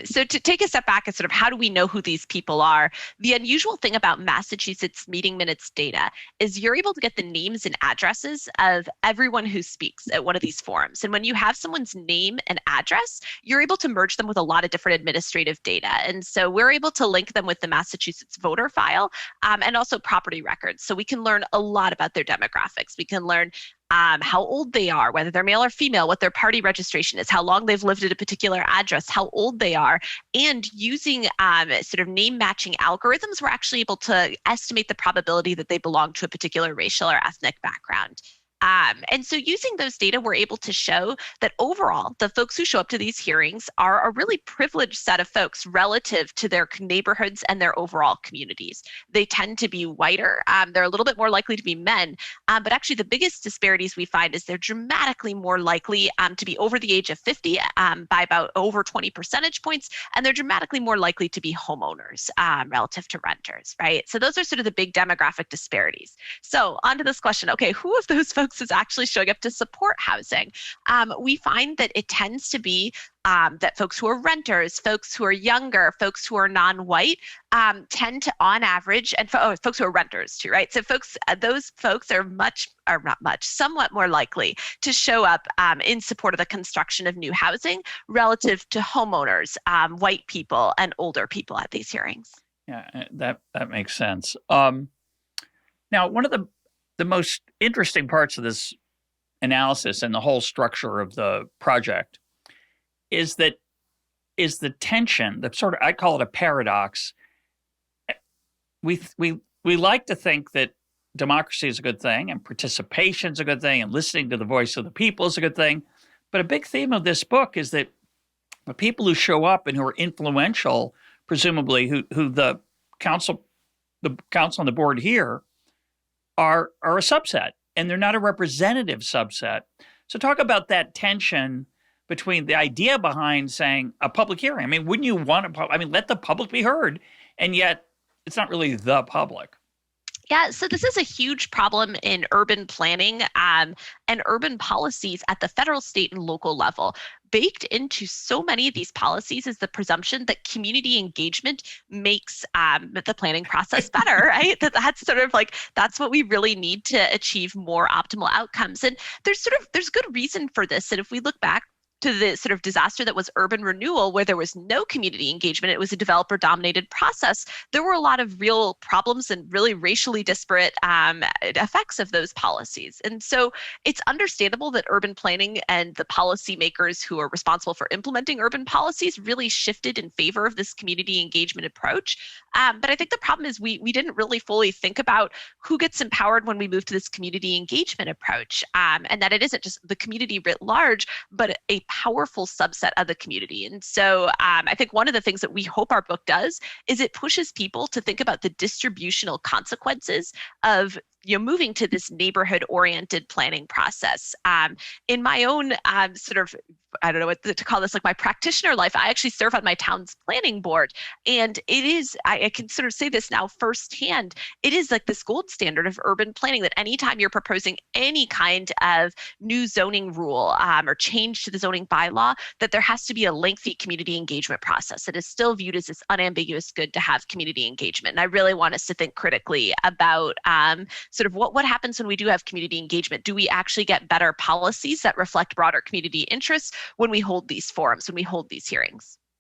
So to take a step back and sort of how do we know who these people are? The unusual thing about Massachusetts meeting minutes data is you're able to get the names and addresses of everyone who speaks at one of these forums. And when you have someone's name and address, you're able to merge them with a lot of different administrative data. And so we're able to link them with the Massachusetts voter file and also property records. So we can learn a lot about their demographics. We can learn how old they are, whether they're male or female, what their party registration is, how long they've lived at a particular address, how old they are. And using sort of name matching algorithms, we're actually able to estimate the probability that they belong to a particular racial or ethnic background. And so using those data, we're able to show that overall, the folks who show up to these hearings are a really privileged set of folks relative to their neighborhoods and their overall communities. They tend to be whiter. They're a little bit more likely to be men. But actually, the biggest disparities we find is they're dramatically more likely to be over the age of 50 by about over 20 percentage points. And they're dramatically more likely to be homeowners relative to renters, right? So those are sort of the big demographic disparities. So onto this question, okay, who of those folks is actually showing up to support housing? We find that it tends to be that folks who are renters, folks who are younger, folks who are non-white tend to, on average, and folks who are renters too, right? So those folks are somewhat more likely to show up in support of the construction of new housing relative to homeowners, white people, and older people at these hearings. Yeah, that makes sense. Now, one of the most interesting parts of this analysis and the whole structure of the project is the tension, the sort of, I call it a paradox. We like to think that democracy is a good thing and participation is a good thing and listening to the voice of the people is a good thing. But a big theme of this book is that the people who show up and who are influential, presumably who the council and the board here are a subset, and they're not a representative subset. So talk about that tension between the idea behind saying a public hearing. I mean, wouldn't you want let the public be heard, and yet it's not really the public. Yeah, so this is a huge problem in urban planning and urban policies at the federal, state, and local level. Baked into so many of these policies is the presumption that community engagement makes the planning process better, right? That's what we really need to achieve more optimal outcomes. And there's good reason for this. And if we look back to the sort of disaster that was urban renewal, where there was no community engagement, it was a developer-dominated process, there were a lot of real problems and really racially disparate effects of those policies. And so it's understandable that urban planning and the policymakers who are responsible for implementing urban policies really shifted in favor of this community engagement approach. But I think the problem is we didn't really fully think about who gets empowered when we move to this community engagement approach, and that it isn't just the community writ large, but a powerful subset of the community. And so I think one of the things that we hope our book does is it pushes people to think about the distributional consequences of moving to this neighborhood-oriented planning process. In my own I don't know what to call this, like my practitioner life, I actually serve on my town's planning board. And it is, I can sort of say this now firsthand, it is like this gold standard of urban planning that anytime you're proposing any kind of new zoning rule or change to the zoning bylaw, that there has to be a lengthy community engagement process. It is still viewed as this unambiguous good to have community engagement. And I really want us to think critically about sort of what happens when we do have community engagement. Do we actually get better policies that reflect broader community interests when we hold these forums, when we hold these hearings?